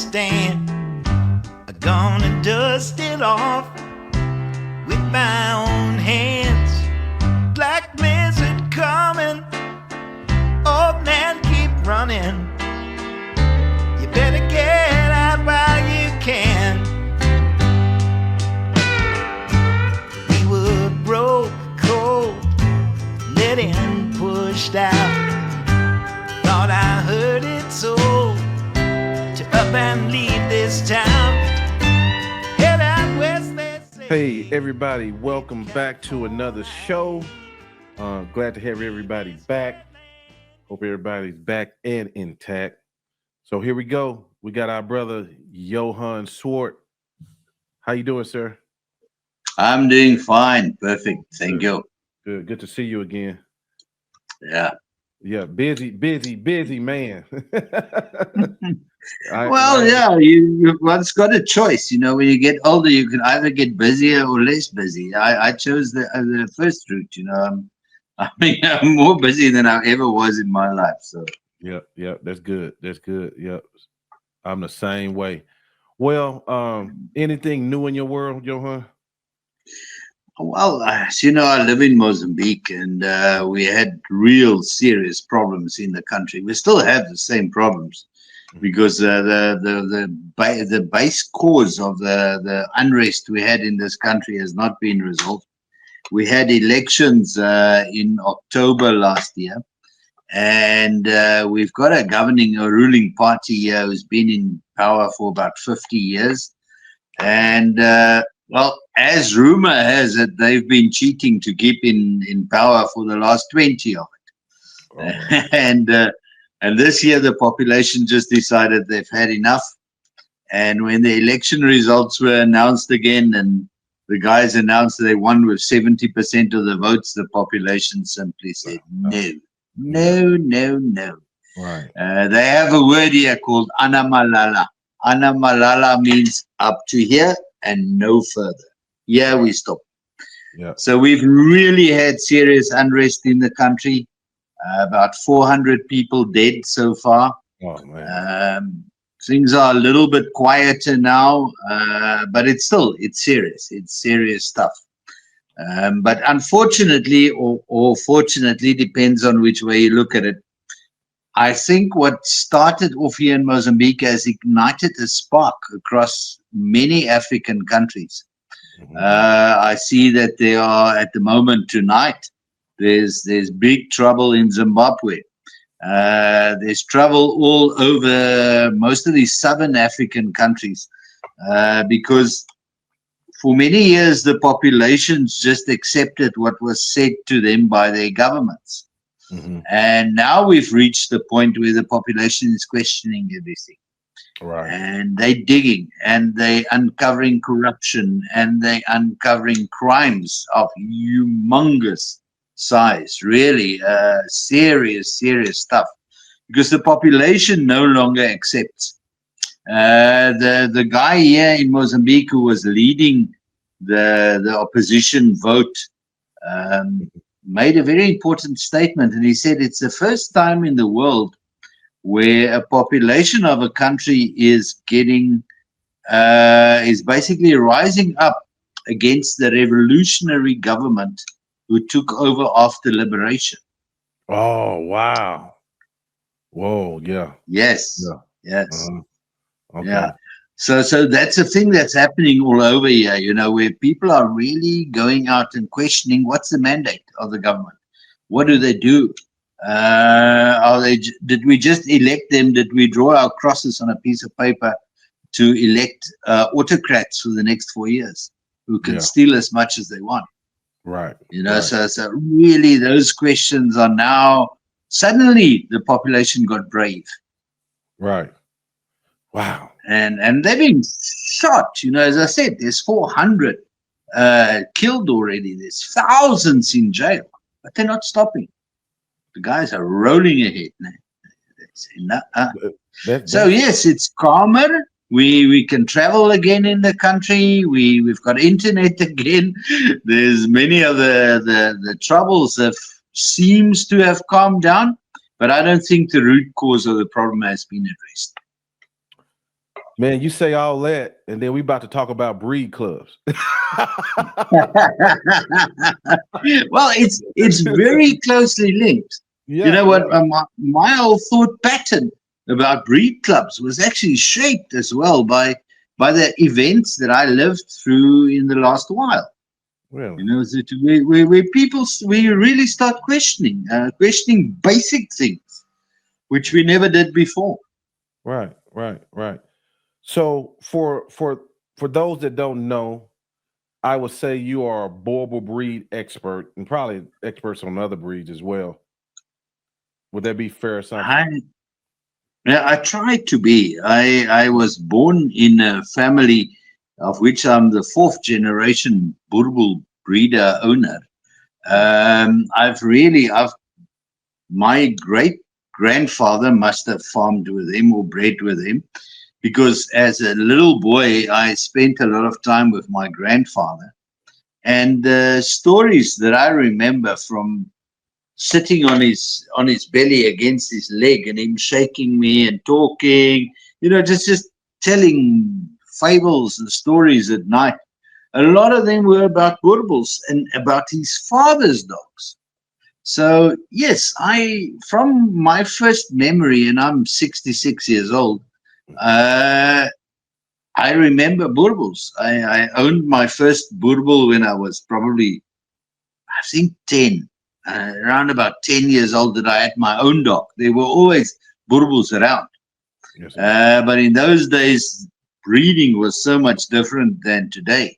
stand. I'm gonna dust it off with my own hands. Black blizzard coming, old man keep running. You better get out while you can. We were broke, cold, let in, pushed out. Thought I heard it so, to up and leave this town. Head out west, they say. Hey everybody, welcome back to another show. Glad to have everybody back. Hope everybody's back and intact. So here we go. We got our brother Johan Swart. How you doing, sir? I'm doing fine. Perfect. Thank you. Good to see you again. Yeah. Yeah, busy man. You one's got a choice. You know, when you get older, you can either get busier or less busy. I chose the first route. You know, I'm more busy than I ever was in my life. So Yeah, that's good. Yep, I'm the same way. Well, anything new in your world, Johan? well, as you know, I live in Mozambique, and we had real serious problems in the country. We still have the same problems because the base cause of the unrest we had in this country has not been resolved. We had elections in October last year, and we've got a ruling party here who's been in power for about 50 years. And, well, as rumor has it, they've been cheating to keep in power for the last 20 of it. Oh. And this year the population just decided they've had enough. And when the election results were announced again, and the guys announced they won with 70% of the votes, the population simply said no. Right. They have a word here called anamalala. Anamalala means up to here and no further. Yeah, we stop. Yeah. So we've really had serious unrest in the country. About 400 people dead so far. Oh man. Things are a little bit quieter now, but it's serious. It's serious stuff. But unfortunately, or fortunately, depends on which way you look at it, I think what started off here in Mozambique has ignited a spark across many African countries. Mm-hmm. I see that there are, at the moment tonight, there's big trouble in Zimbabwe. There's trouble all over most of these southern African countries because for many years the populations just accepted what was said to them by their governments. Mm-hmm. And now we've reached the point where the population is questioning everything. Right. And they're digging, and they're uncovering corruption, and they're uncovering crimes of humongous size, really serious stuff, because the population no longer accepts. The guy here in Mozambique who was leading the opposition vote made a very important statement, and he said it's the first time in the world where a population of a country is basically rising up against the revolutionary government who took over after liberation. Oh, wow. Whoa, yeah. Yes. Yeah. Yes. Okay. Yeah. So that's a thing that's happening all over here, you know, where people are really going out and questioning what's the mandate of the government? What do they do? Did we just elect them? Did we draw our crosses on a piece of paper to elect autocrats for the next 4 years who can steal as much as they want? Right. You know, right. So really those questions are now, suddenly the population got brave. Right. Wow. And they've been shot, you know, as I said, there's 400 killed already. There's thousands in jail, but they're not stopping. The guys are rolling ahead now. So yes, it's calmer. We can travel again in the country. We've got internet again. There's many of the troubles that seems to have calmed down, but I don't think the root cause of the problem has been addressed. Man, you say all that, and then we about to talk about breed clubs. Well, it's very closely linked. You Yeah, know yeah, what? My whole thought pattern about breed clubs was actually shaped as well by the events that I lived through in the last while. really. You know, that where people we really start questioning basic things which we never did before. Right, right, right. So for those that don't know, I would say you are a Boerboel breed expert and probably experts on other breeds as well. Would that be fair assumption? I Yeah, I tried to be. I was born in a family of which I'm the fourth generation Boerboel breeder owner. Right. I've my great grandfather must have farmed with him or bred with him because as a little boy I spent a lot of time with my grandfather, and the stories that I remember from sitting on his belly against his leg and him shaking me and talking, just telling fables and stories at night. A lot of them were about Boerboels and about his father's dogs. So yes, I from my first memory, and I'm 66 years old. Uh, I remember Boerboels. I owned my first Boerboel when I was probably, I think, 10. Around about 10 years old that I had my own dog. There were always Boerboels around. Yes, But in those days, breeding was so much different than today.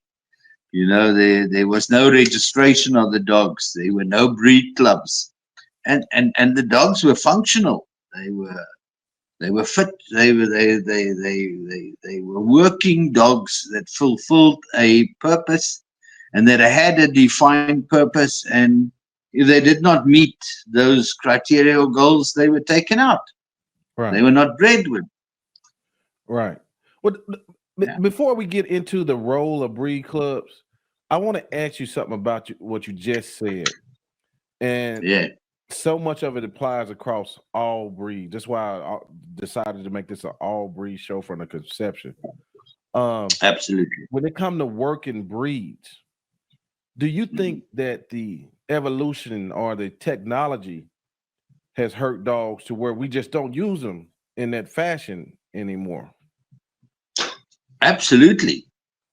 You know, there was no registration of the dogs. There were no breed clubs. And the dogs were functional. They were fit. They were working dogs that fulfilled a purpose and that had a defined purpose. And if they did not meet those criteria or goals, they were taken out. right, They were not bred with. right. Well, Yeah. before we get into the role of breed clubs, I want to ask you something about what you just said. And Yeah. so much of it applies across all breeds. That's why I decided to make this an all breed show from the conception. Absolutely. When it comes to working breeds, do you think that the evolution or the technology has hurt dogs to where we just don't use them in that fashion anymore? Absolutely.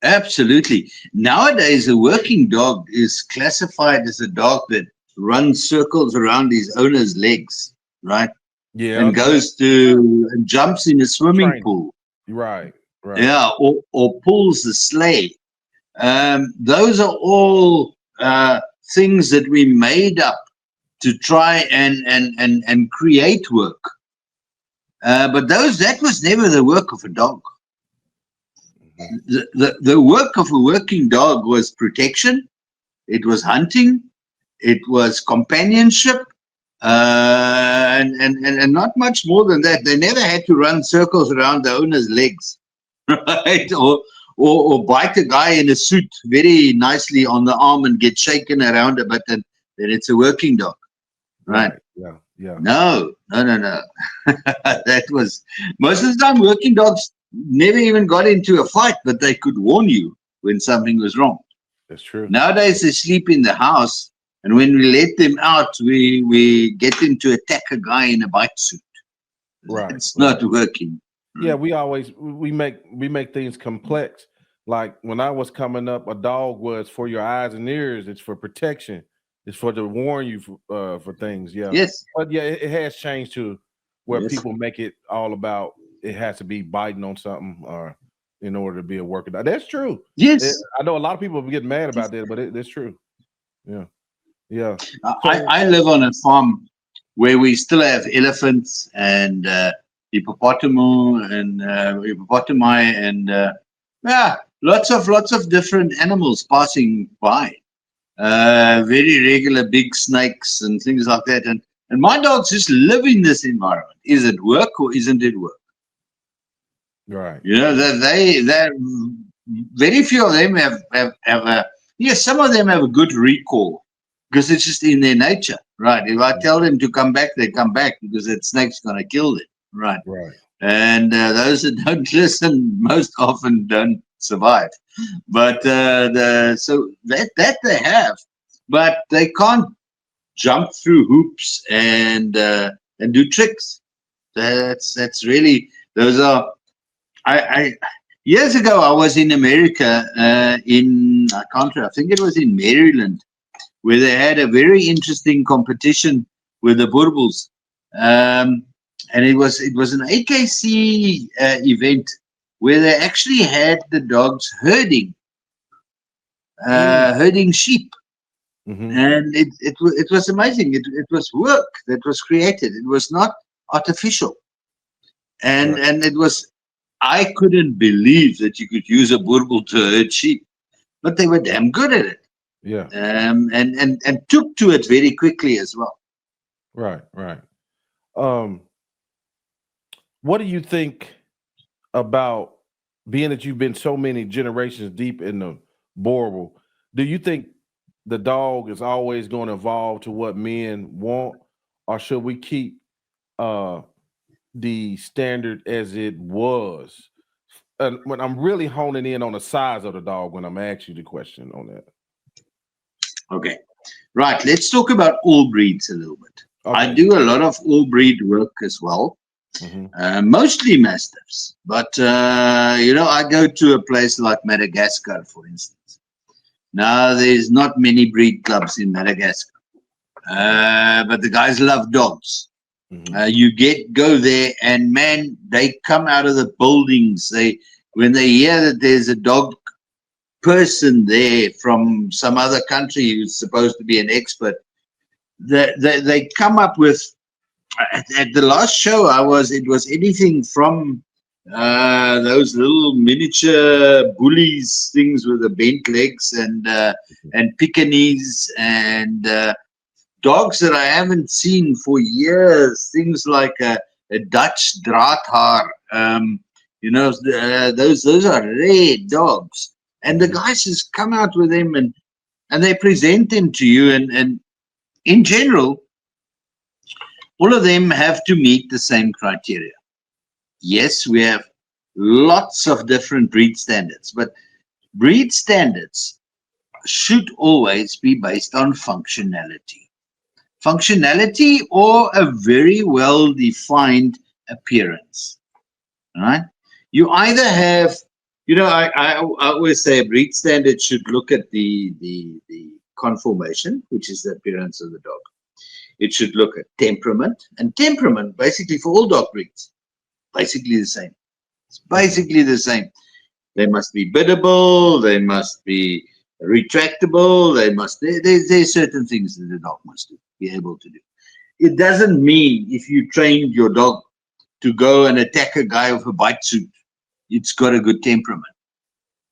Absolutely. Nowadays, a working dog is classified as a dog that runs circles around his owner's legs, right? Yeah, And goes to and jumps in a swimming training. pool. Right, right, Yeah, or pulls the sleigh. Those are all things that we made up to try and create work. But that was never the work of a dog. mhm, The work of a working dog was protection, it was hunting, it was companionship, and not much more than that. They never had to run circles around the owner's legs, right? Or bite a guy in a suit very nicely on the arm and get shaken around a bit, and then it's a working dog, right? right, yeah, yeah, No, no, no, no. That was most of the time working dogs never even got into a fight, but they could warn you when something was wrong. that's true. Nowadays they sleep in the house, and when we let them out, we get them to attack a guy in a bite suit. Right, It's right. not working. Yeah, we make things complex. Like when I was coming up, a dog was for your eyes and ears. It's for protection. It's for to warn you for things. Yeah, Yes, but yeah, it has changed to where yes, people make it all about it has to be biting on something or in order to be a worker dog. That's true. yes. I know a lot of people get mad about that, but it's true. Yeah, yeah. So I live on a farm where we still have elephants and hippopotami and yeah, lots of different animals passing by. Very regular big snakes and things like that. And my dogs just live in this environment. Is it work or isn't it work? right, You know, right, that they very few of them have a, yes, some of them have a good recall because it's just in their nature, right? If I tell them to come back, they come back because that snake's going to kill them, right? right. and those that don't listen most often don't survive. But so that they have, but they can't jump through hoops and do tricks. That's really those are. I years ago I was in America in I can't remember, I think it was in Maryland, where they had a very interesting competition with the Boerboels. And it was an AKC event where they actually had the dogs herding sheep, Mm-hmm. and it was amazing. It was work that was created. It was not artificial, Right. and it was. I couldn't believe that you could use a Boerboel to herd sheep, but they were damn good at it, Yeah. and took to it very quickly as well. Right. Right. Um, what do you think about being that you've been so many generations deep in the Boerboel? Do you think the dog is always going to evolve to what men want, or should we keep uh the standard as it was? And when I'm really honing in on the size of the dog when I'm asking you the question on that. Okay. Right, let's talk about all breeds a little bit. I Okay. do a lot of all breed work as well, Mm-hmm. mostly mastiffs. But I go to a place like Madagascar, for instance. Now, there's not many breed clubs in Madagascar, but the guys love dogs. Mm-hmm. You go there, and man, they come out of the buildings. When they hear that there's a dog person there from some other country who's supposed to be an expert, they come up with at the last show it was anything from those little miniature bullies things with the bent legs and Pekingese and dogs that I haven't seen for years, things like a Dutch draadhaar. Those are rare dogs, and the guys just come out with them and they present them to you, and in general all of them have to meet the same criteria. Yes, we have lots of different breed standards, but breed standards should always be based on functionality. Functionality or a very well defined appearance. Right? You either have, I always say a breed standard should look at the conformation, which is the appearance of the dog. It should look at temperament, and temperament basically for all dog breeds, basically the same. It's basically the same. They must be biddable, they must be retractable, there's certain things that the dog must be able to do. It doesn't mean if you trained your dog to go and attack a guy with a bite suit, it's got a good temperament.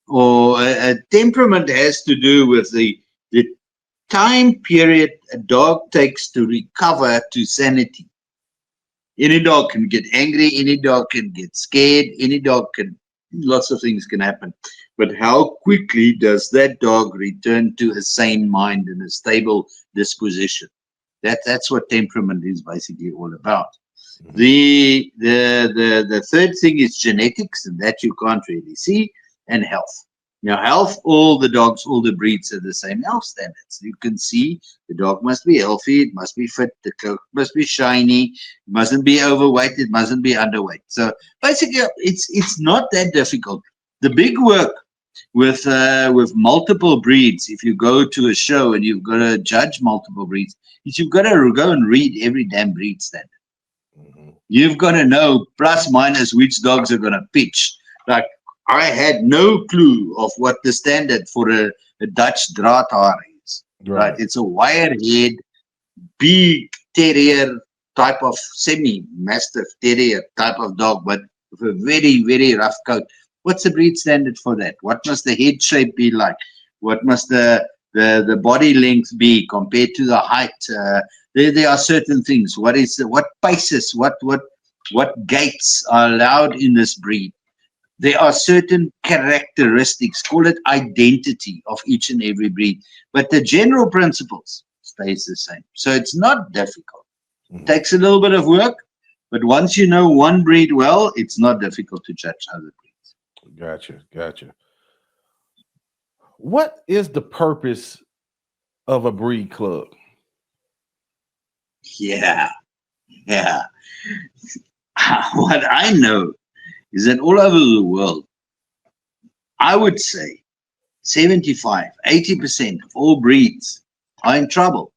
Or a temperament has to do with the time period a dog takes to recover to sanity. Any dog can get angry, any dog can get scared, lots of things can happen. But how quickly does that dog return to a sane mind and a stable disposition? That's what temperament is basically all about. The third thing is genetics, and that you can't really see, and health. Now, health, all the dogs, all the breeds have the same health standards. You can see the dog must be healthy, it must be fit, the coat must be shiny, it mustn't be overweight, it mustn't be underweight. So basically, it's not that difficult. The big work with multiple breeds, if you go to a show and you've got to judge multiple breeds, is you've got to go and read every damn breed standard. You've got to know plus minus which dogs are going to pitch. Like, I had no clue of what the standard for a Dutch draadhaar is. Right? It's a wire-head, big terrier type of semi-mastiff terrier type of dog, but with a very, very rough coat. What's the breed standard for that? What must the head shape be like? What must the body length be compared to the height? There are certain things. What paces? What gaits are allowed in this breed? There are certain characteristics, call it identity, of each and every breed. But the general principles stays the same. So it's not difficult. It takes a little bit of work, But once you know one breed well, it's not difficult to judge other breeds. Gotcha. What is the purpose of a breed club? Yeah, yeah. What I know is that all over the world, I would say 75, 80% of all breeds are in trouble.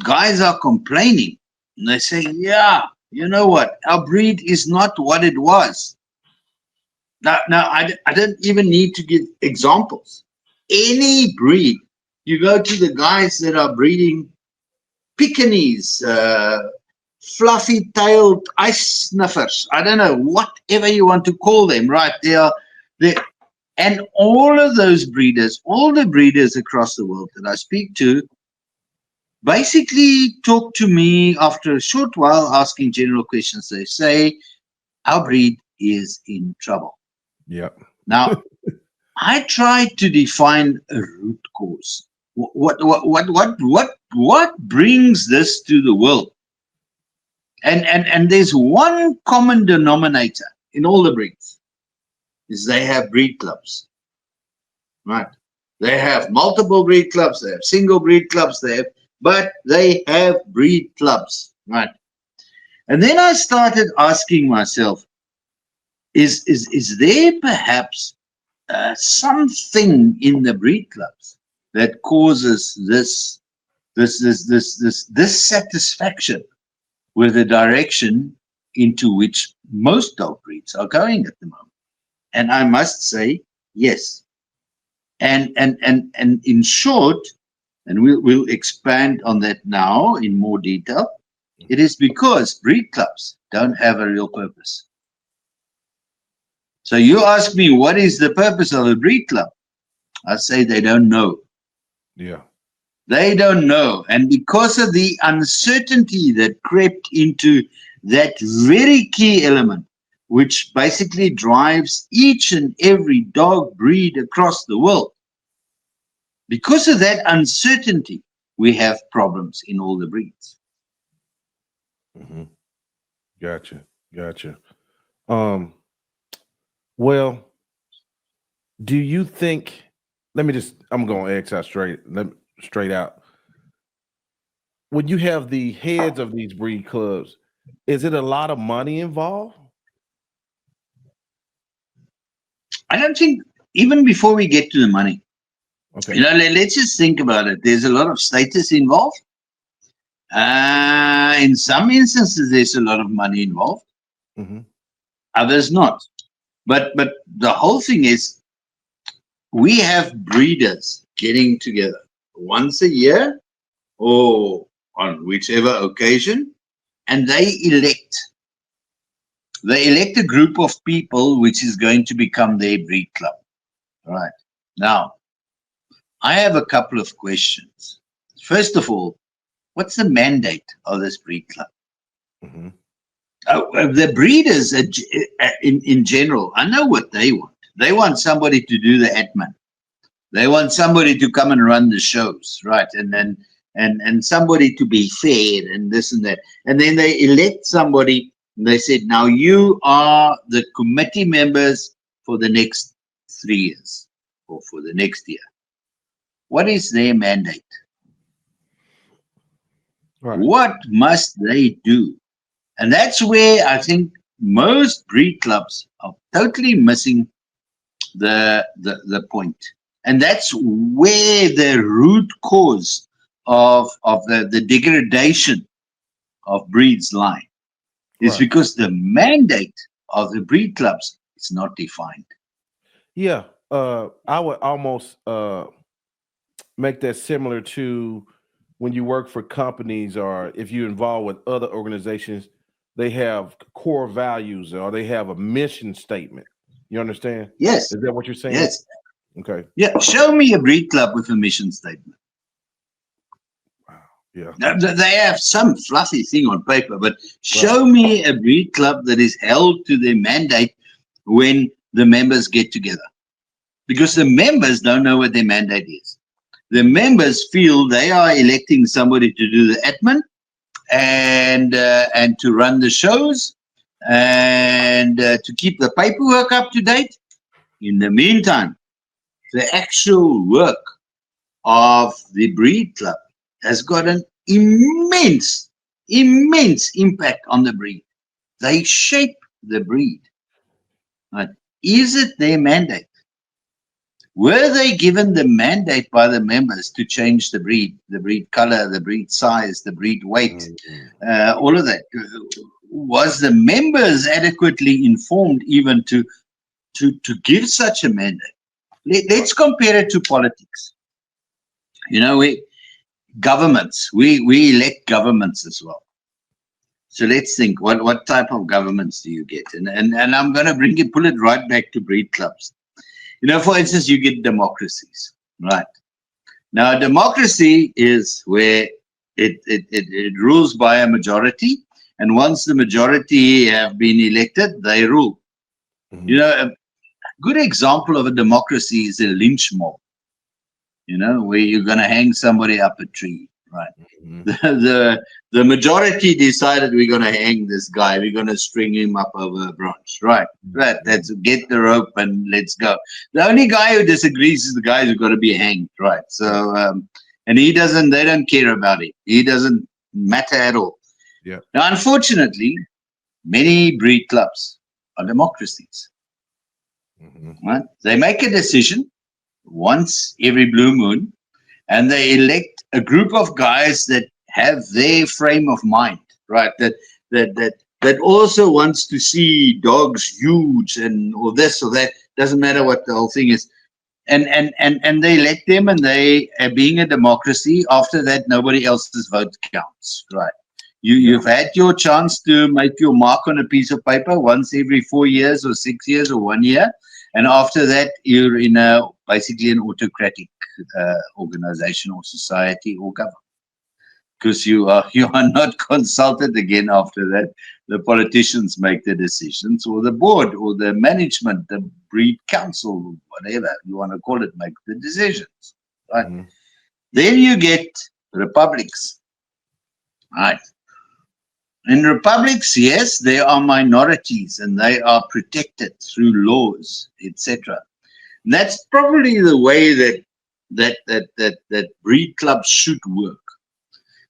Guys are complaining and they say, yeah, you know what? Our breed is not what it was. Now I don't even need to give examples. Any breed, you go to the guys that are breeding Pekingese, fluffy-tailed ice sniffers. I don't know, whatever you want to call them, right? And all of those breeders, all the breeders across the world that I speak to, basically talk to me after a short while asking general questions. They say, our breed is in trouble. Yep. Now, I try to define a root cause. What brings this to the world? And there's one common denominator in all the breeds, is they have breed clubs, right? They have multiple breed clubs, they have single breed clubs, but they have breed clubs, right? And then I started asking myself, is there perhaps something in the breed clubs that causes this dissatisfaction with the direction into which most dog breeds are going at the moment? And I must say, yes. And in short, and we'll expand on that now in more detail, it is because breed clubs don't have a real purpose. So you ask me, what is the purpose of a breed club? I say they don't know. Yeah. They don't know. And because of the uncertainty that crept into that very key element, which basically drives each and every dog breed across the world, because of that uncertainty, we have problems in all the breeds. Mm-hmm. Gotcha. Well, do you think? I'm going to ask out straight out. When you have the heads of these breed clubs, is it a lot of money involved? I don't think, even before we get to the money, Okay. let's just think about it. There's a lot of status involved. In some instances, there's a lot of money involved. Mm-hmm. Others not. But the whole thing is, we have breeders getting together once a year or on whichever occasion, and they elect a group of people which is going to become their breed club. Right. Now, I have a couple of questions. First of all, what's the mandate of this breed club? Mm-hmm. The breeders in general, I know what they want. They want somebody to do the admin. They want somebody to come and run the shows, right? And somebody to be fair and this and that. And then they elect somebody and they said, now you are the committee members for the next 3 years or for the next year. What is their mandate? Right. What must they do? And that's where I think most breed clubs are totally missing the point. And that's where the root cause of the degradation of breeds lie. It's Right. because the mandate of the breed clubs is not defined. Yeah. I would almost make that similar to when you work for companies or if you're involved with other organizations, they have core values or they have a mission statement. You understand? Yes. Is that what you're saying? Yes. Okay. Yeah. Show me a breed club with a mission statement. Wow. Yeah. Now, they have some fluffy thing on paper, but show me a breed club that is held to their mandate when the members get together. Because the members don't know what their mandate is. The members feel they are electing somebody to do the admin, and to run the shows and to keep the paperwork up to date. In the meantime, the actual work of the breed club has got an immense impact on the breed. They shape the breed. Right? Is it their mandate? Were they given the mandate by the members to change the breed color, the breed size, the breed weight, all of that? Was the members adequately informed even to give such a mandate? Let's compare it to politics. You know, we elect governments as well. So let's think, what type of governments do you get? And I'm going to pull it right back to breed clubs. You know, for instance, you get democracies, right? Now, a democracy is where it rules by a majority, and once the majority have been elected, they rule. You know, a good example of a democracy is a lynch mob, you know, where you're going to hang somebody up a tree, right? The majority decided we're going to hang this guy, we're going to string him up over a branch, right? Let's get the rope and let's go. The only guy who disagrees is the guy who's got to be hanged, right? So and they don't care about it, he doesn't matter at all. Now, unfortunately, many breed clubs are democracies, right? They make a decision once every blue moon, and they elect a group of guys that have their frame of mind, right? That also wants to see dogs huge and or this or that. Doesn't matter what the whole thing is. And they elect them, and they, being a democracy, after that, nobody else's vote counts, right? You've had your chance to make your mark on a piece of paper once every 4 years or 6 years or 1 year. And after that, you're in basically an autocratic organization or society or government, because you are not consulted again after that. The politicians make the decisions, or the board or the management, the breed council, whatever you want to call it, make the decisions, right? Then you get republics, right? In republics, yes, there are minorities and they are protected through laws, etc. That's probably the way that breed clubs should work,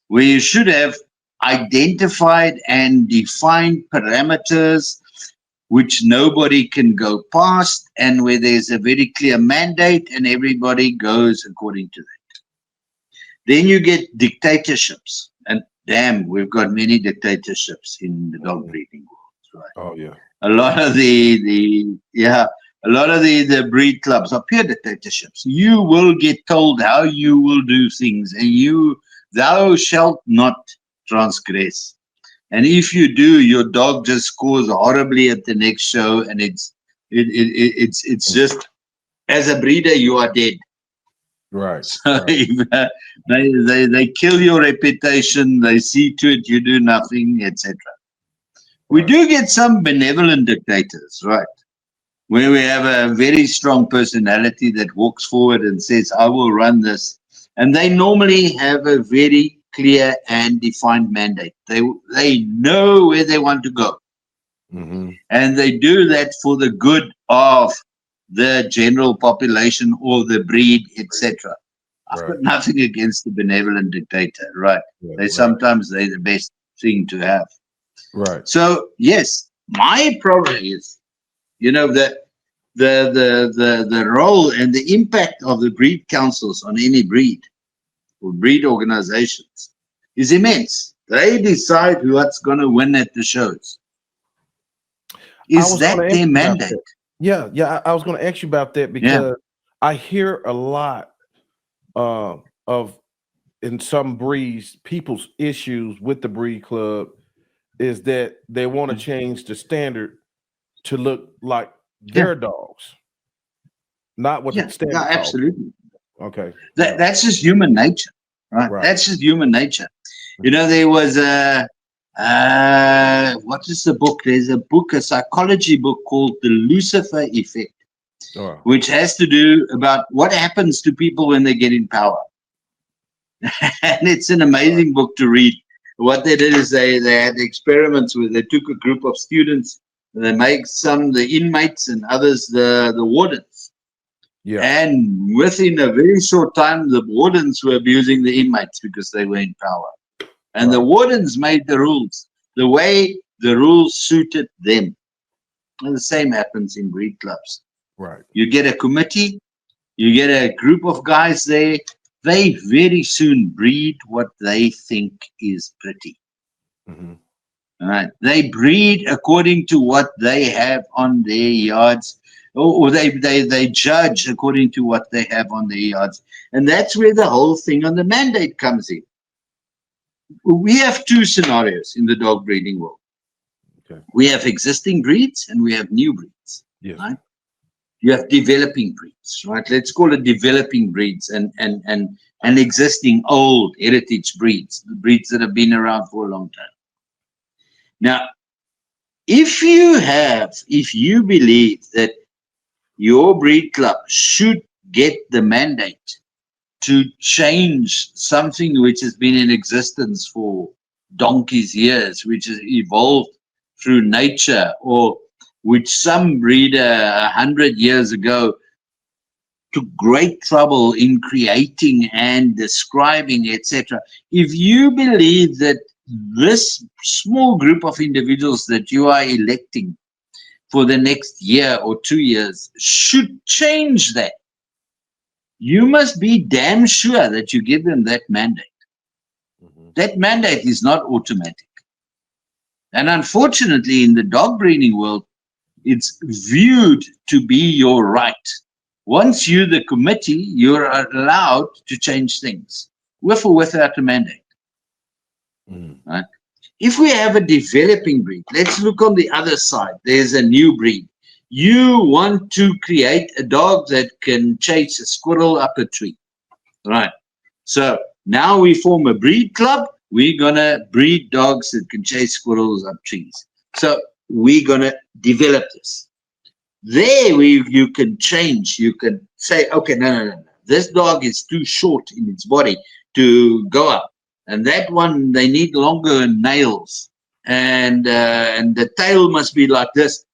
where you should have identified and defined parameters which nobody can go past, and where there's a very clear mandate and everybody goes according to that. Then you get dictatorships, and damn, we've got many dictatorships in the dog breeding world, right? Oh yeah. A lot of the breed clubs are pure dictatorships. You will get told how you will do things, and thou shalt not transgress. And if you do, your dog just scores horribly at the next show, and it's just, as a breeder, you are dead. Right. So if, they kill your reputation, they see to it you do nothing, etc. We do get some benevolent dictators, right? Where we have a very strong personality that walks forward and says, I will run this. And they normally have a very clear and defined mandate. They know where they want to go. And they do that for the good of the general population or the breed, etc. I've got nothing against the benevolent dictator, right? Sometimes they're the best thing to have. Right. So yes, my problem is, you know, the role and the impact of the breed councils on any breed or breed organizations is immense. They decide what's going to win at the shows. Is that their mandate? Yeah. I was going to ask you about that, because I hear a lot of, in some breeds, people's issues with the breed club is that they want to change the standard to look like their dogs, not what the standard. Yeah, absolutely. Okay. That's just human nature, right? That's just human nature. You know, there was what is the book? There's a book, a psychology book called The Lucifer Effect, which has to do about what happens to people when they get in power. And it's an amazing book to read, what they did is they had experiments where they took a group of students and they made some the inmates and others the wardens. Yeah. And within a very short time, the wardens were abusing the inmates because they were in power. And the Right. wardens made the rules the way the rules suited them. And the same happens in breed clubs. Right. You get a committee, you get a group of guys there, they very soon breed what they think is pretty. Mm-hmm. All right. They breed according to what they have on their yards, or they judge according to what they have on their yards. And that's where the whole thing on the mandate comes in. We have two scenarios in the dog breeding world. Okay. We have existing breeds and we have new breeds. Yes. Right? You have developing breeds, right? Let's call it developing breeds and existing old heritage breeds, the breeds that have been around for a long time. Now, if you believe that your breed club should get the mandate to change something which has been in existence for donkey's years, which has evolved through nature, or which some breeder 100 years ago took great trouble in creating and describing, etc. If you believe that this small group of individuals that you are electing for the next year or 2 years should change that, you must be damn sure that you give them that mandate. Mm-hmm. That mandate is not automatic. And unfortunately, in the dog breeding world, it's viewed to be your right. Once you're the committee, you're allowed to change things, with or without a mandate. Mm-hmm. Right? If we have a developing breed, let's look on the other side. There's a new breed. You want to create a dog that can chase a squirrel up a tree. Right. So now we form a breed club. We're going to breed dogs that can chase squirrels up trees. So we're going to develop this. There you can change. You can say, okay, no. This dog is too short in its body to go up. And that one, they need longer nails. And the tail must be like this.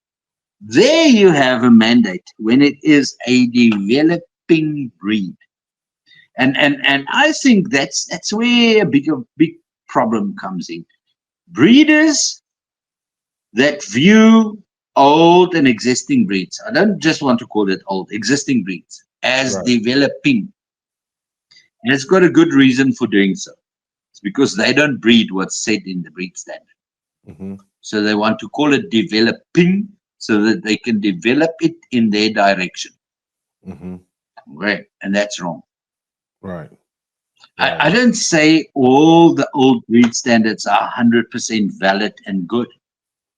There you have a mandate when it is a developing breed. And I think that's where a big problem comes in. Breeders that view old and existing breeds, I don't just want to call it old, existing breeds, as Right. developing. And it's got a good reason for doing so. It's because they don't breed what's said in the breed standard. Mm-hmm. So they want to call it developing so that they can develop it in their direction. Mm-hmm. Right. And that's wrong. Right. I don't say all the old breed standards are 100% valid and good.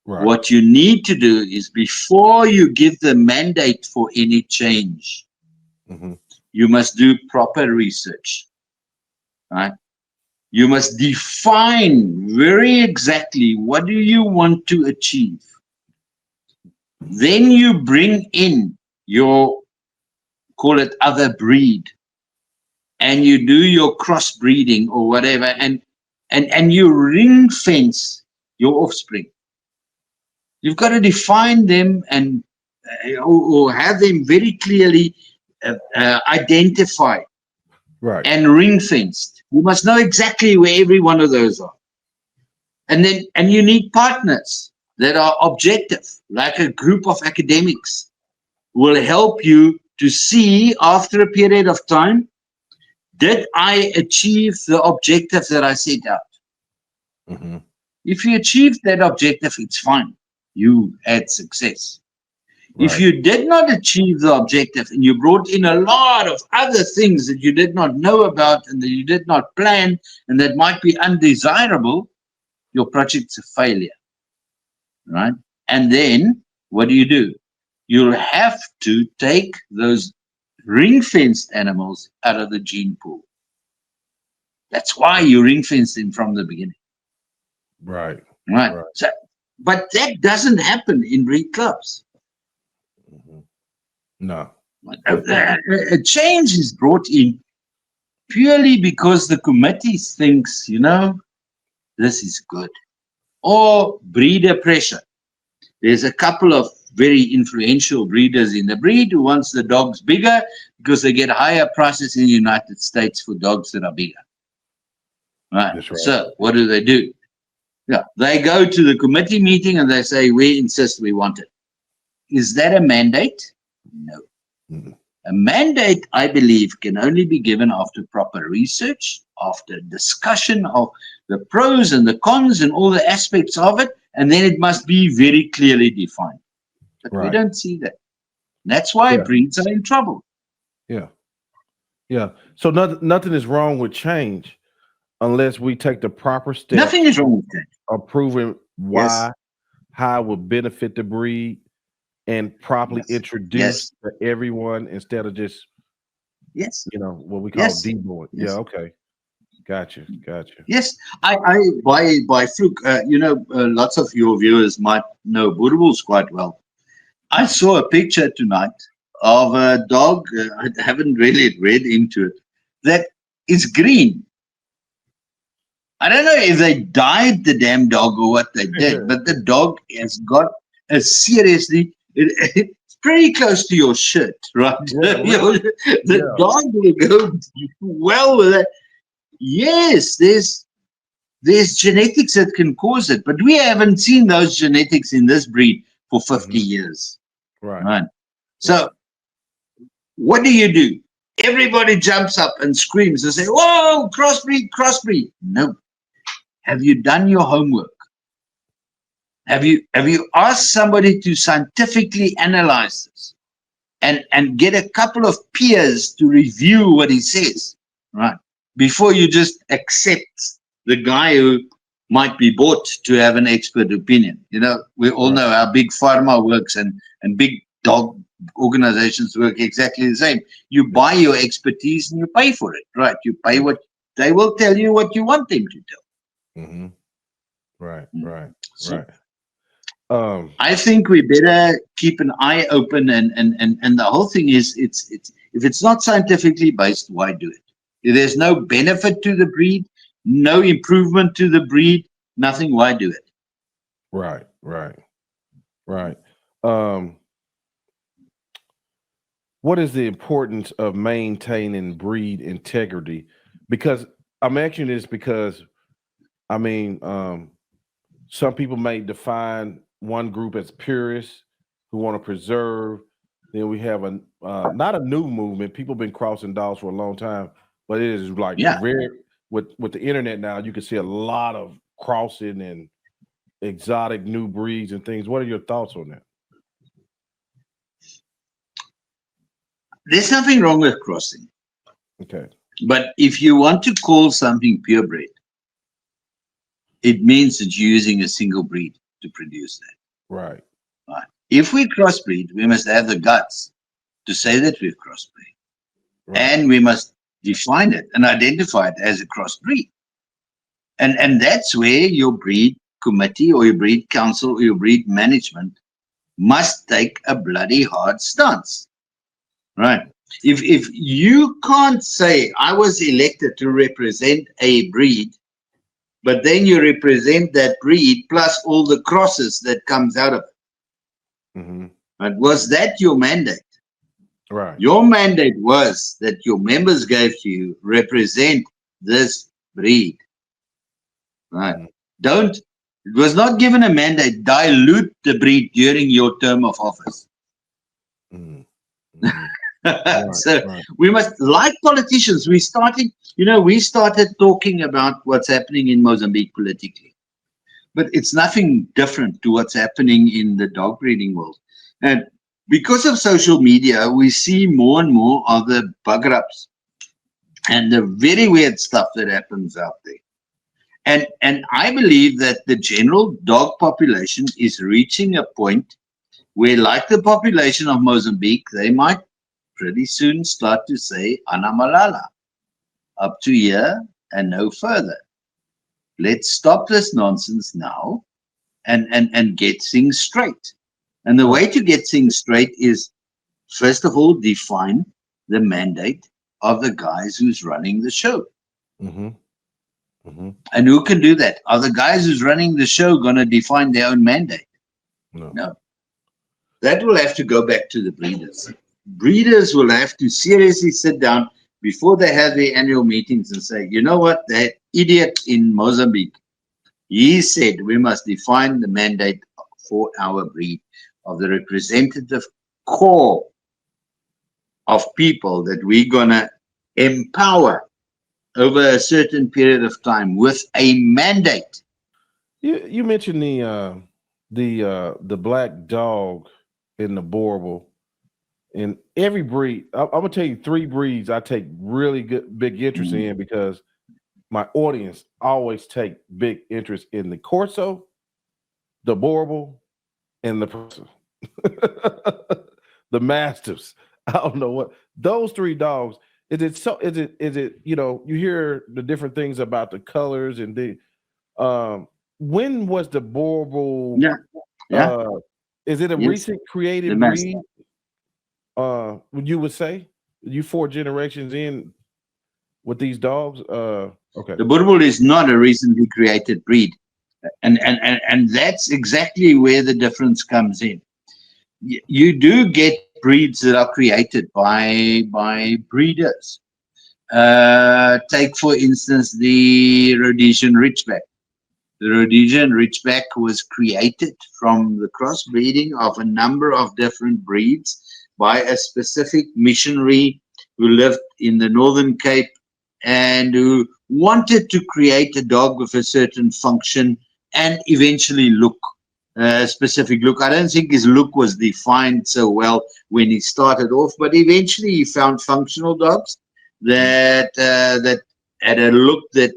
Right. What you need to do is, before you give the mandate for any change, Mm-hmm. you must do proper research. Right? You must define very exactly what do you want to achieve. Then you bring in your, call it other breed, and you do your crossbreeding or whatever, and you ring fence your offspring. You've got to define them and or have them very clearly identified Right. and ring fenced. You must know exactly where every one of those are. And you need partners that are objective, like a group of academics will help you to see after a period of time, did I achieve the objective that I set out? Mm-hmm. If you achieved that objective, it's fine. You had success. If Right. you did not achieve the objective and you brought in a lot of other things that you did not know about and that you did not plan and that might be undesirable, your project's a failure. Right? And then what do? You'll have to take those ring-fenced animals out of the gene pool. That's why you ring-fence them from the beginning. Right. Right? Right. So, but that doesn't happen in breed clubs. Mm-hmm. No. A change is brought in purely because the committee thinks, this is good. Or breeder pressure. There's a couple of very influential breeders in the breed who wants the dogs bigger because they get higher prices in the United States for dogs that are bigger. Right. That's right. So what do? Yeah, they go to the committee meeting and they say, we insist we want it. Is that a mandate? No. Mhm. A mandate, I believe, can only be given after proper research, after discussion of the pros and the cons and all the aspects of it, and then it must be very clearly defined. But we Right. don't see that. That's why Yeah. breeds are in trouble. Yeah. Yeah. So nothing is wrong with change unless we take the proper steps Nothing is wrong with that. of proving Yes. why, how it will benefit the breed, and properly Yes. introduce to everyone instead of just, Yes. what we call Yes. deboard. Yes. Yeah. Okay. Gotcha. Yes. I by fluke, lots of your viewers might know Boerboels quite well. I saw a picture tonight of a dog. I haven't really read into it. That is green. I don't know if they dyed the damn dog or what they did, but the dog has got a seriously. It's pretty close to your shirt, right? Yeah, really? The Yeah. dog will go well with it. Yes, there's genetics that can cause it, but we haven't seen those genetics in this breed for 50 years. Right. Right. So what do? Everybody jumps up and screams and say, whoa, crossbreed. No. Have you done your homework? Have you asked somebody to scientifically analyze this and get a couple of peers to review what he says, right? Before you just accept the guy who might be bought to have an expert opinion. We all know how big pharma works and big dog organizations work exactly the same. You buy your expertise and you pay for it, right? You pay what they will tell you what you want them to tell. Mm-hmm. Right. So, I think we better keep an eye open, and the whole thing is, it's if it's not scientifically based, why do it? If there's no benefit to the breed, no improvement to the breed, nothing, why do it? Right. What is the importance of maintaining breed integrity? Because I'm asking this because some people may define one group as purists who want to preserve. Then we have a not a new movement. People have been crossing dogs for a long time, but it is like very with the internet now. You can see a lot of crossing and exotic new breeds and things. What are your thoughts on that? There's nothing wrong with crossing. Okay. But if you want to call something purebred, it means that you're using a single breed to produce that. Right. If we crossbreed, we must have the guts to say that we've crossbreed. Right. And we must define it and identify it as a crossbreed. And that's where your breed committee or your breed council or your breed management must take a bloody hard stance. Right. If you can't say, I was elected to represent a breed, but then you represent that breed plus all the crosses that comes out of it. Mm-hmm. Right? Was that your mandate? Right. Your mandate was that your members gave to you, represent this breed. Right. Mm-hmm. It was not given a mandate, dilute the breed during your term of office. Mm-hmm. So we must, like politicians, we started talking about what's happening in Mozambique politically, but it's nothing different to what's happening in the dog breeding world. And because of social media, we see more and more of the bugger ups and the very weird stuff that happens out there. And I believe that the general dog population is reaching a point where, like the population of Mozambique, they might pretty soon start to say Anamalala, up to here and no further. Let's stop this nonsense now and get things straight. And the way to get things straight is, first of all, define the mandate of the guys who's running the show. Mm-hmm. Mm-hmm. And who can do that? Are the guys who's running the show going to define their own mandate? No. No. That will have to go back to the breeders. Breeders will have to seriously sit down before they have their annual meetings and say, you know what, that idiot in Mozambique, he said we must define the mandate for our breed of the representative core of people that we're going to empower over a certain period of time with a mandate. You mentioned the black dog in the Boerboel. In every breed, I'm gonna tell you 3 breeds I take really big interest in, because my audience always take big interest in the Corso, the Boerboel, and the person. The Mastiffs. I don't know what those 3 dogs. Is it, you hear the different things about the colors and the when was the Boerboel? Yeah. Is it a Yes. recent created The breed? Mastiff. You would say you 4 generations in with these dogs? Okay. The Boerboel is not a recently created breed. And that's exactly where the difference comes in. You do get breeds that are created by breeders. Take, for instance, the Rhodesian Ridgeback. The Rhodesian Ridgeback was created from the crossbreeding of a number of different breeds by a specific missionary who lived in the Northern Cape and who wanted to create a dog with a certain function and eventually look, a specific look. I don't think his look was defined so well when he started off, but eventually he found functional dogs that had a look that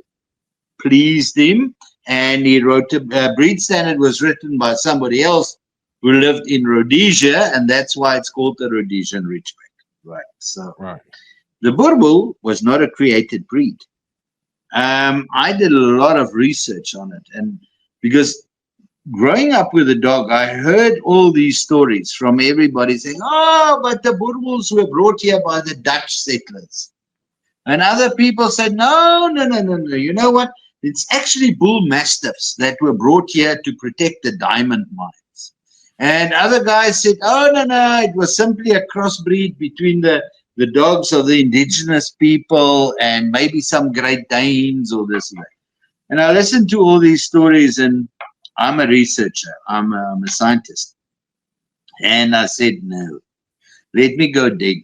pleased him, and he wrote a breed standard was written by somebody else who lived in Rhodesia, and that's why it's called the Rhodesian Ridgeback. Right. So Right. the Boerboel was not a created breed. I did a lot of research on it, and because growing up with a dog, I heard all these stories from everybody saying, "Oh, but the Boerboels were brought here by the Dutch settlers." And other people said, no, no, no, no, no. You know what? It's actually bull mastiffs that were brought here to protect the diamond mines. And other guys said, oh, no, no, it was simply a crossbreed between the dogs of the indigenous people and maybe some Great Danes or this and that. And I listened to all these stories, and I'm a researcher. I'm a scientist. And I said, no, let me go dig.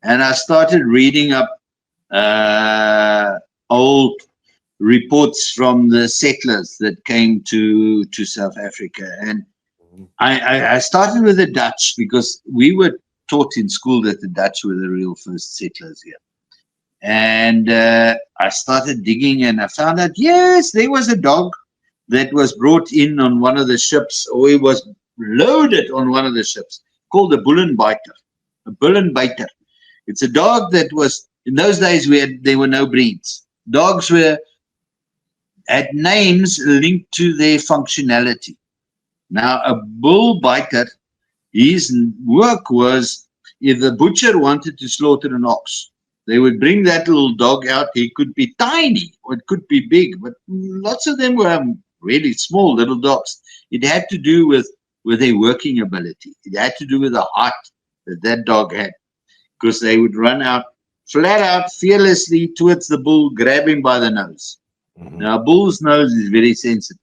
And I started reading up old reports from the settlers that came to South Africa. And I started with the Dutch because we were taught in school that the Dutch were the real first settlers here. And I started digging, and I found out, yes, there was a dog that was brought in on one of the ships, or it was loaded on one of the ships, called a bull and biter. A bull and biter. It's a dog that was, in those days there were no breeds. Dogs had names linked to their functionality. Now, a bull biter, his work was, if the butcher wanted to slaughter an ox, they would bring that little dog out. He could be tiny or it could be big, but lots of them were really small little dogs. It had to do with their working ability. It had to do with the heart that dog had, because they would run out, flat out, fearlessly towards the bull, grab him by the nose. Now, a bull's nose is very sensitive.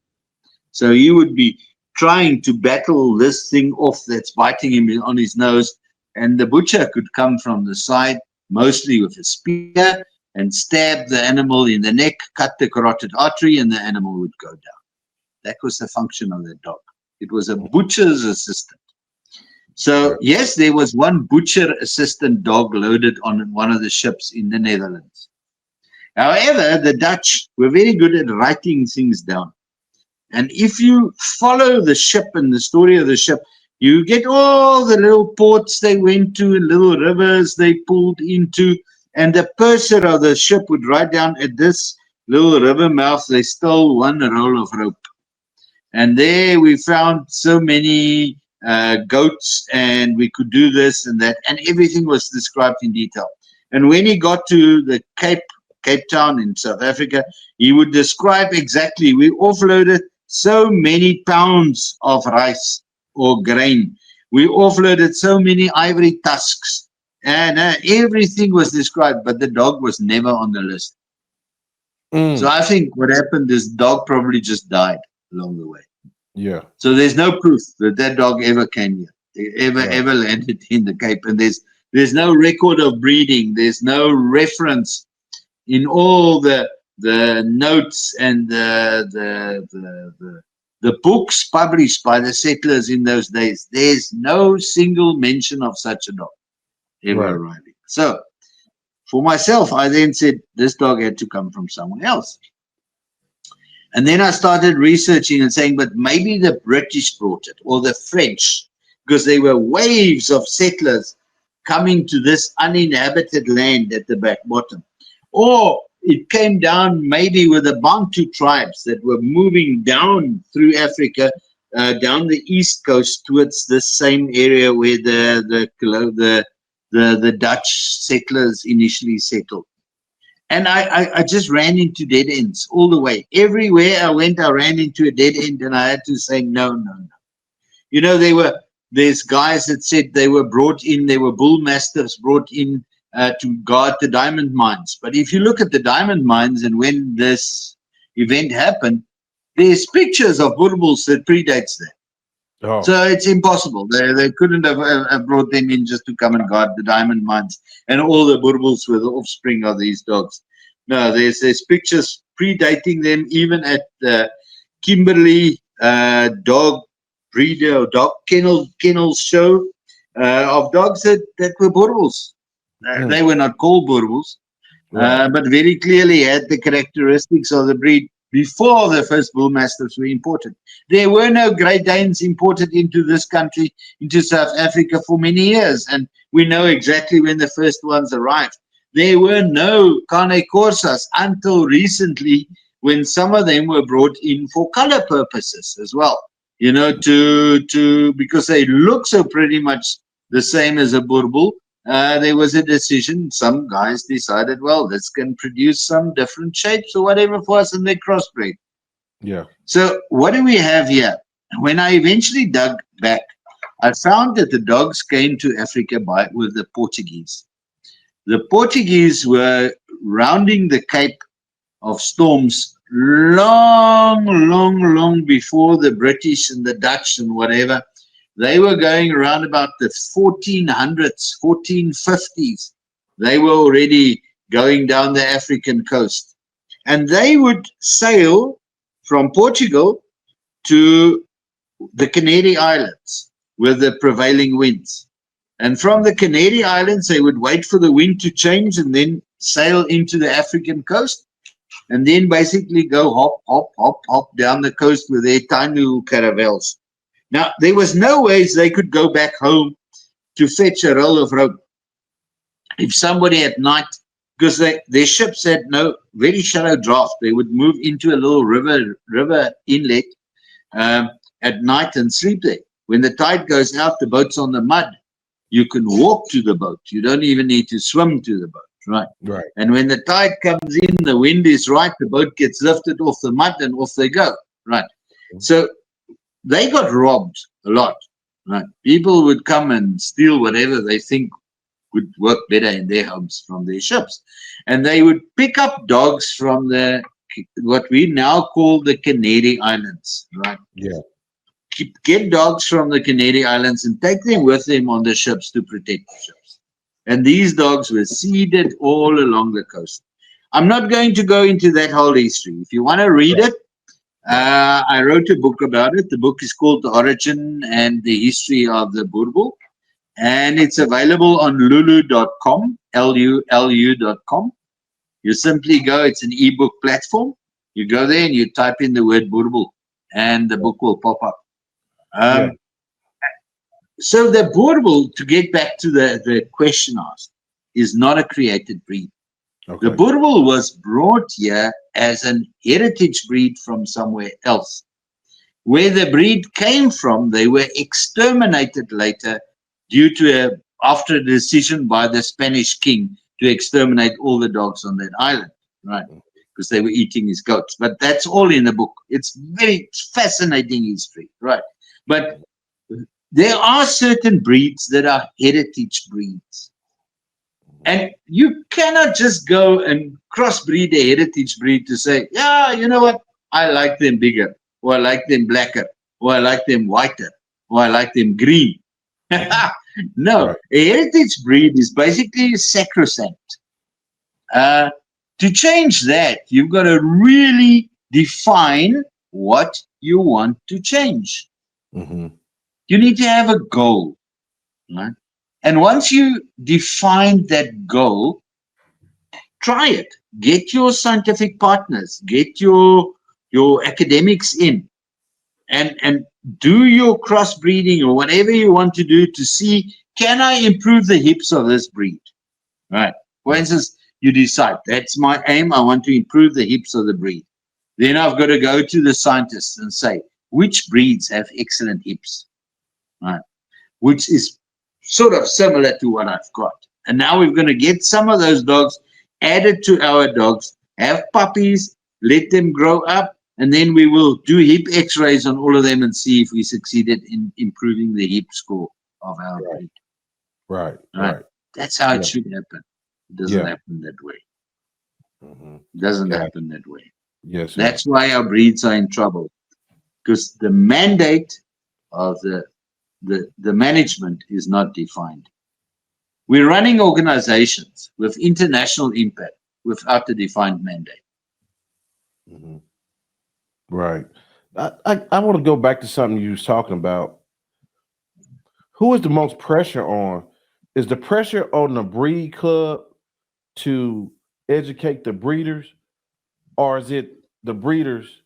So he would be trying to battle this thing off that's biting him on his nose, and the butcher could come from the side, mostly with a spear, and stab the animal in the neck, cut the carotid artery, and the animal would go down. That was the function of that dog. It was a butcher's assistant. So, yes, there was one butcher assistant dog loaded on one of the ships in the Netherlands. However, the Dutch were very good at writing things down. And if you follow the ship and the story of the ship, you get all the little ports they went to and little rivers they pulled into. And the purser of the ship would write down, at this little river mouth, they stole one roll of rope. And there we found so many goats, and we could do this and that, and everything was described in detail. And when he got to the Cape Cape Town in South Africa, he would describe exactly, we offloaded so many pounds of rice or grain. We offloaded so many ivory tusks, and everything was described, but the dog was never on the list. So I think what happened is dog probably just died along the way. Yeah. So there's no proof that that dog ever came here, ever landed in the Cape, and there's no record of breeding. There's no reference in all the notes and the books published by the settlers in those days. There's no single mention of such a dog ever arriving. So for myself, I then said this dog had to come from someone else. And then I started researching and saying, but maybe the British brought it, or the French, because there were waves of settlers coming to this uninhabited land at the back bottom. Or it came down maybe with the Bantu tribes that were moving down through Africa, down the east coast towards this same area where the Dutch settlers initially settled. And I just ran into dead ends all the way. Everywhere I went, I ran into a dead end, and I had to say, no, no, no. You know, there's guys that said they were brought in, they were bull mastiffs brought in to guard the diamond mines. But if you look at the diamond mines and when this event happened, there's pictures of Boerboels that predates that. Oh. So it's impossible. They couldn't have brought them in just to come and guard the diamond mines. And all the Boerboels were the offspring of these dogs. No, there's pictures predating them, even at the Kimberley dog breeder or dog kennel show of dogs that were Boerboels. They were not called Boerboels, but very clearly had the characteristics of the breed before the first bull mastiffs were imported. There were no Great Danes imported into this country, into South Africa, for many years, and we know exactly when the first ones arrived. There were no Cane Corsos until recently, when some of them were brought in for color purposes as well, you know, because they look so pretty much the same as a Boerboel. There was a decision, some guys decided, well, this can produce some different shapes or whatever for us, and they crossbreed. Yeah. So what do we have here? When I eventually dug back, I found that the dogs came to Africa with the Portuguese. The Portuguese were rounding the Cape of Storms long before the British and the Dutch and whatever. They were going around about the 1400s, 1450s. They were already going down the African coast. And they would sail from Portugal to the Canary Islands with the prevailing winds. And from the Canary Islands, they would wait for the wind to change and then sail into the African coast. And then basically go hop down the coast with their tiny little caravels. Now, there was no ways they could go back home to fetch a roll of rope. If somebody at night, because their ships had no very shallow draft, they would move into a little river inlet at night and sleep there. When the tide goes out, the boat's on the mud. You can walk to the boat. You don't even need to swim to the boat, right? Right. And when the tide comes in, the wind is right, the boat gets lifted off the mud and off they go, right? So they got robbed a lot, right? People would come and steal whatever they think would work better in their homes from their ships. And they would pick up dogs from what we now call the Canary Islands, right? Yeah. Get dogs from the Canary Islands and take them with them on the ships to protect the ships. And these dogs were seeded all along the coast. I'm not going to go into that whole history. If you want to read it, I wrote a book about it. The book is called The Origin and the History of the Boerboel. And it's available on lulu.com, lulu.com. You simply go, it's an ebook platform. You go there and you type in the word Boerboel and the book will pop up. So the Boerboel, to get back to the question asked, is not a created breed. Okay. The Boerboel was brought here as an heritage breed from somewhere else. Where the breed came from, they were exterminated later due to after a decision by the Spanish king to exterminate all the dogs on that island. right? Because they were eating his goats. But that's all in the book. It's very fascinating history, right? But there are certain breeds that are heritage breeds. And you cannot just go and crossbreed a heritage breed to say, yeah, you know what? I like them bigger, or I like them blacker, or I like them whiter, or I like them green. No, Right. a heritage breed is basically sacrosanct. To change that, you've got to really define what you want to change. Mm-hmm. You need to have a goal, right? And once you define that goal, try it. Get your scientific partners, get your academics in, and do your crossbreeding or whatever you want to do to see, can I improve the hips of this breed? Right. For instance, you decide that's my aim. I want to improve the hips of the breed. Then I've got to go to the scientists and say, which breeds have excellent hips? Right. Which is sort of similar to what I've got. And now we're going to get some of those dogs added to our dogs, have puppies, let them grow up, and then we will do hip x-rays on all of them and see if we succeeded in improving the hip score of our breed. Right. Right. Right. That's how Yeah. it should happen. It doesn't Yeah. happen that way. Mm-hmm. It doesn't Yeah. happen that way. Yes. Sir. That's why our breeds are in trouble, because the mandate of the management is not defined. We're running organizations with international impact without a defined mandate. Mm-hmm. Right. I want to go back to something you was talking about. Who is the most pressure on? Is the pressure on the breed club to educate the breeders, or is it the breeders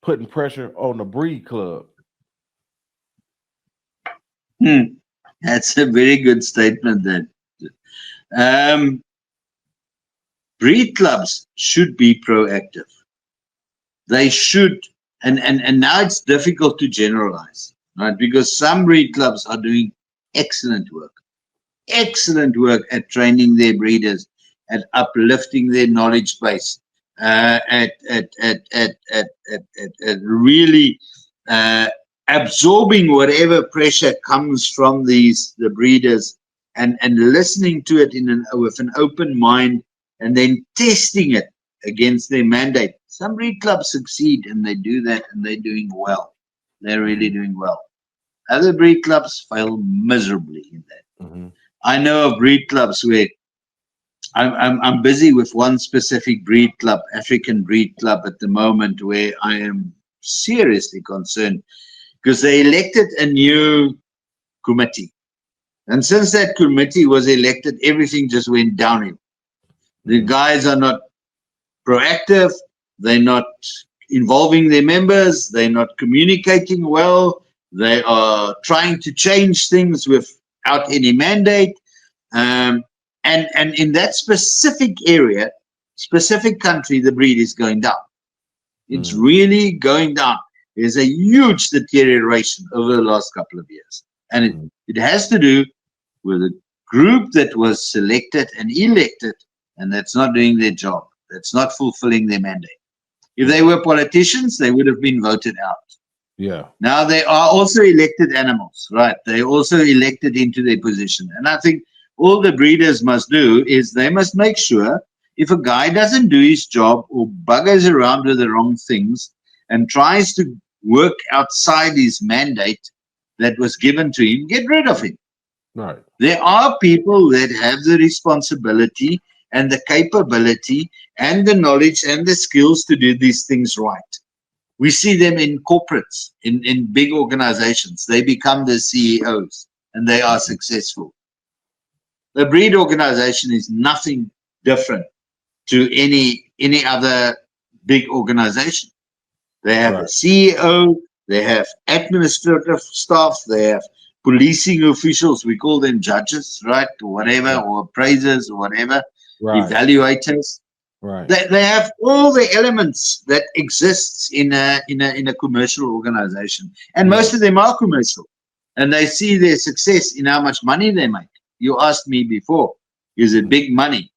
putting pressure on the breed club? That's a very good statement then. Breed clubs should be proactive. They should, and now it's difficult to generalize, right? Because some breed clubs are doing excellent work at training their breeders, at uplifting their knowledge base, at really absorbing whatever pressure comes from the breeders, and listening to it with an open mind, and then testing it against their mandate. Some breed clubs succeed and they do that, and they're doing well. They're really doing well. Other breed clubs fail miserably in that. Mm-hmm. I know of breed clubs where I'm busy with one specific breed club, African breed club at the moment, where I am seriously concerned because they elected a new committee. And since that committee was elected, everything just went downhill. The guys are not proactive. They're not involving their members. They're not communicating well. They are trying to change things without any mandate. And in that specific area, specific country, the breed is going down. It's really going down. There's a huge deterioration over the last couple of years. And it has to do with a group that was selected and elected, and that's not doing their job. That's not fulfilling their mandate. If they were politicians, they would have been voted out. Yeah. Now they are also elected animals, right? They're also elected into their position. And I think all the breeders must do is they must make sure if a guy doesn't do his job or buggers around with the wrong things and tries to work outside his mandate that was given to him, get rid of him. Right. There are people that have the responsibility and the capability and the knowledge and the skills to do these things right. We see them in corporates, in big organizations. They become the CEOs and they are successful. The breed organization is nothing different to any other big organization. They have a CEO, they have administrative staff, they have policing officials, we call them judges, right, or whatever, or appraisers, or whatever, evaluators. Right. They have all the elements that exists in a commercial organization, and most of them are commercial, and they see their success in how much money they make. You asked me before, is it big money?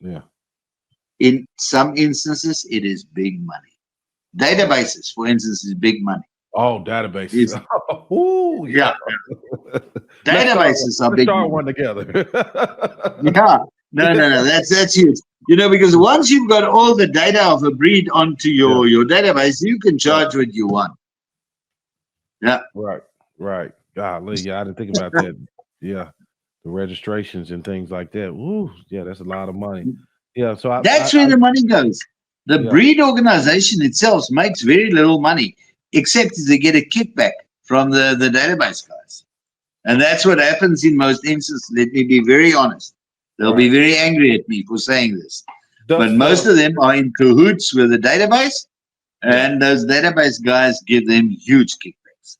Yeah. In some instances, it is big money. Databases, for instance, is big money. Oh, databases. It's, Ooh, yeah, yeah. databases are Let's big start money. one together. Yeah, no, that's huge. Because once you've got all the data of a breed onto Yeah, your database, you can yeah. charge what you want. Yeah, Right, right. Golly, yeah, I didn't think about that. Yeah, the registrations and things like that. Ooh, yeah, that's a lot of money. Yeah, so that's where the money goes. The yeah, breed organization itself makes very little money, except they get a kickback from the database guys. And that's what happens in most instances. Let me be very honest. They'll be right. very angry at me for saying this. But Thus most far, of them are in cahoots with the database, yeah. and those database guys give them huge kickbacks.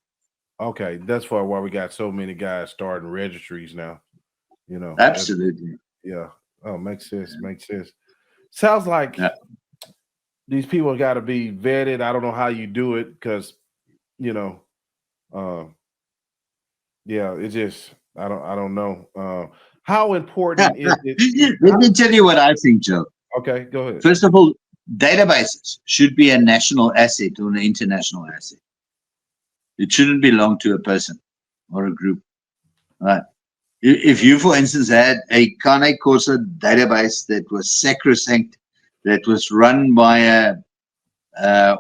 Okay, that's for why we got so many guys starting registries now. You know, that's Absolutely. yeah. Oh, makes sense. Makes sense. Sounds like Yeah. these people got to be vetted. I don't know how you do it because you know, uh, yeah, it's just I don't know. How important is it? Let me tell you what I think, Joe. Okay, go ahead. First of all, databases should be a national asset or an international asset. It shouldn't belong to a person or a group. Right? If you, for instance, had a Cane Corso database that was sacrosanct, that was run by a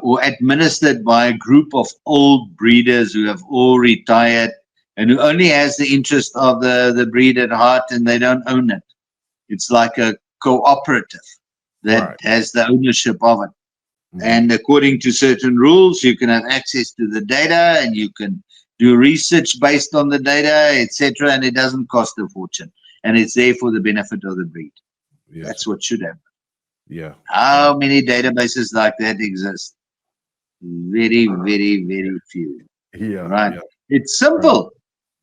or administered by a group of old breeders who have all retired and who only has the interest of the breed at heart and they don't own it. It's like a cooperative that Right. has the ownership of it. Mhm. And according to certain rules, you can have access to the data and you can do research based on the data, etc. And it doesn't cost a fortune. And it's there for the benefit of the breed. Yes. That's what should happen. Yeah. How many databases like that exist? Very, very, very few. Yeah. Right? Yeah. It's Right. simple.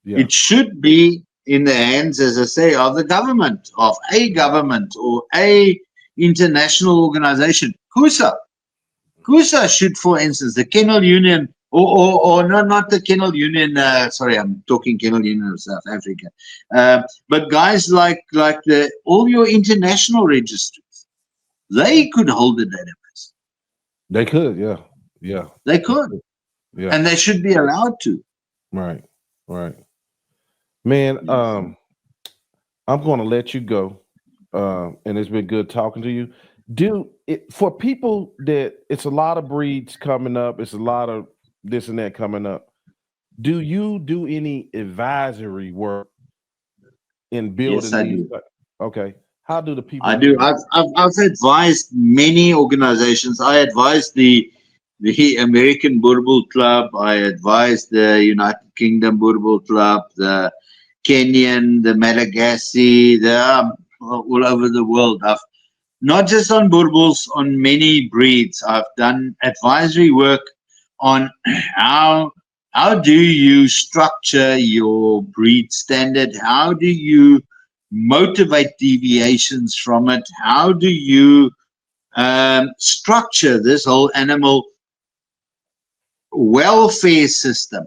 Yeah. It should be in the hands, as I say, of the government, of a government or a international organization. KUSA should, for instance, the Kennel Union, or no, not the Kennel Union. Sorry, I'm talking Kennel Union of South Africa. But guys like the all your international registries, they could hold the database. They could. Yeah. Yeah. They They could, could. Yeah. and they should be allowed to. Right. Right. Man, I'm going to let you go. And it's been good talking to you. Do it for people that it's a lot of breeds coming up. It's a lot of this and that coming up. Do you do any advisory work in Yes, building I these? do. Okay. How do the people I do do. that? I've advised many organizations. I advised the American Boerboel Club. I advised the United Kingdom Boerboel Club, the Kenyan, the Malagasy, the all over the world. I've not just on Boerboels, on many breeds. I've done advisory work on how how do you structure your breed standard? How do you motivate deviations from it? How do you structure this whole animal welfare system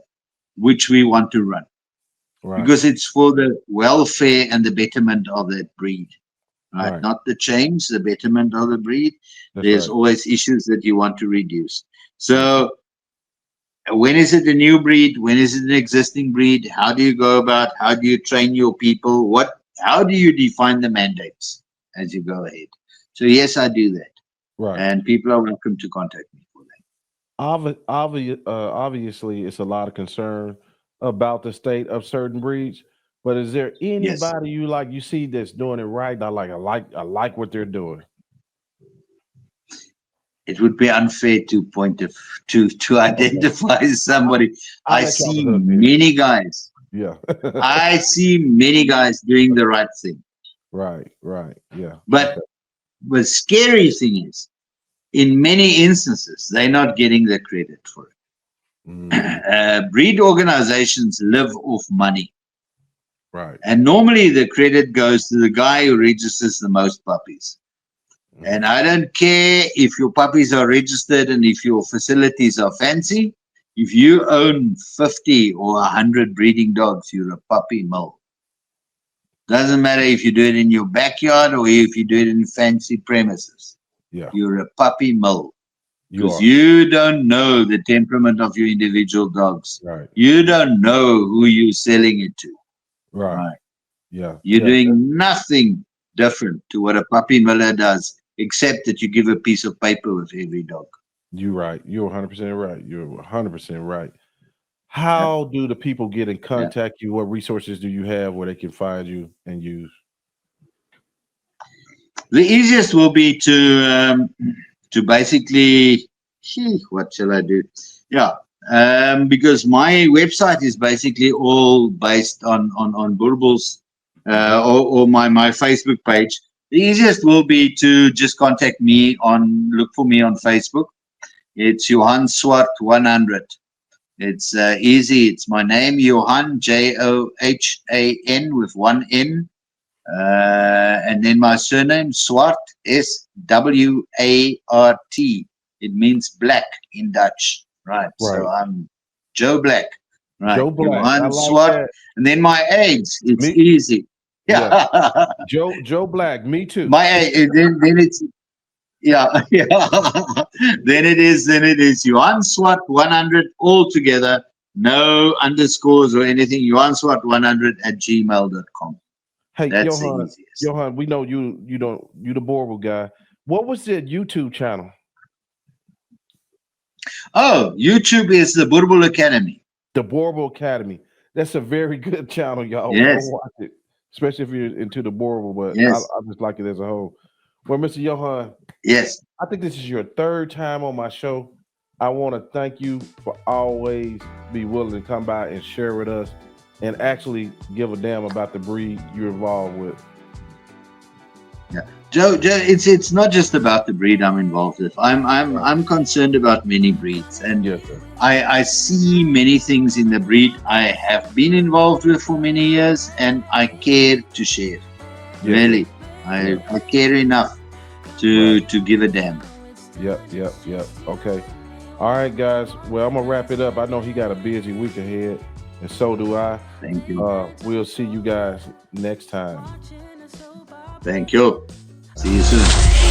which we want to run? Right. Because it's for the welfare and the betterment of that breed, right? Right. Not the change, the betterment of the breed. That's There's right. always issues that you want to reduce. Yes. So when is it a new breed? When is it an existing breed? How do you go about? How do you train your people? How do you define the mandates as you go ahead? So yes, I do that, Right. and people are welcome to contact me for that. Obviously, it's a lot of concern about the state of certain breeds. But is there Yes, anybody you see that's doing it right? I like what they're doing. it would be unfair to to Okay. identify somebody. I'll I let you off the see hook then. many guys. Yeah. I see many guys doing the right thing, Right. Right. Yeah. but Okay. the scary thing is, in many instances, they're not getting the credit for it. Mm, Breed organizations live off money. right. And normally the credit goes to the guy who registers the most puppies. Mhm. And I don't care if your puppies are registered and if your facilities are fancy. If you own 50 or 100 breeding dogs, you're a puppy mill. Doesn't matter if you do it in your backyard or if you do it in fancy premises. Yeah. You're a puppy mill. You Because are. you don't know the temperament of your individual dogs. Right. You don't know who you're selling it to. Right. Right. Yeah. You're Yeah. doing nothing different to what a puppy miller does, except that you give a piece of paper with every dog. You're right. You're 100% right. You're 100% right. Yeah. How do the people get in Yeah. contact you? What resources do you have where they can find you and use? The easiest will be to basically, what shall I do? Yeah, because my website is basically all based on Boerboel's or my Facebook page. The easiest will be to just contact me look for me on Facebook. It's Johan Swart 100. It's easy. It's my name, Johan, Johan with one N. And then my surname, Swart, Swart. It means black in Dutch, right? So Right. I'm Joe Black, right? Joe Black. I Johan like Swart. that. And then my age, it's Me. easy. Yeah. Yeah. Joe Black. Me too. My age, then it's, yeah, yeah. Then it is Johan Swart 100 altogether, no underscores or anything. Johan Swart 100@gmail.com. Hey, That's the Johan. easiest. Johan, we know you the Boerboel guy. What was the YouTube channel? Oh, YouTube is the Boerboel Academy. The Boerboel Academy. That's a very good channel, y'all. Go Yes, watch it, especially if you're into the Boerboel. But I yes, just like it as a whole. Well, Mr. Johan, yes. I think this is your third time on my show. I want to thank you for always be willing to come by and share with us and actually give a damn about the breed you're involved with. Yeah. Joe, it's not just about the breed I'm involved with. Right. I'm concerned about many breeds, and Yes, sir. I see many things in the breed I have been involved with for many years, and I care to share. Yes, Really, sir. I care enough to give a damn. Yep. Okay. All right, guys. Well, I'm gonna wrap it up. I know he got a busy week ahead, and so do I. Thank you. We'll see you guys next time. Thank you. See you soon.